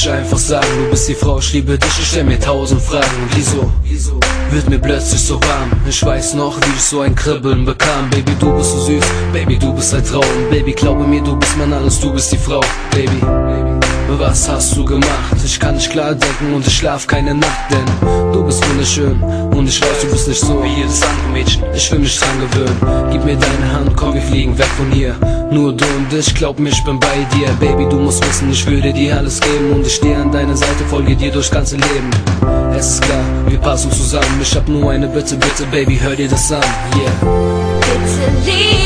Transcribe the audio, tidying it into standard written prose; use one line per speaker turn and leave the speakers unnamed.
ich einfach sagen, du bist die Frau, ich liebe dich, ich stell mir 1000 Fragen. Und wieso wird mir plötzlich so warm? Ich weiß noch, wie ich so ein Kribbeln bekam. Baby, du bist so süß, Baby, du bist ein Traum. Baby, glaube mir, du bist mein alles, du bist die Frau. Baby, was hast du gemacht? Ich kann nicht klar denken und ich schlaf keine Nacht, denn du bist wunderschön und ich weiß, du bist nicht so wie jedes andere Mädchen. Ich will mich dran gewöhnen, gib mir deine Hand, komm, wir fliegen weg von hier. Nur du und ich, glaub mir, ich bin bei dir. Baby, du musst wissen, ich würde dir alles geben und ich stehe an deiner Seite, folge dir durchs ganze Leben. Es ist klar, wir passen zusammen, ich hab nur eine Bitte, bitte, Baby, hör dir das an, yeah.
Bitte lieb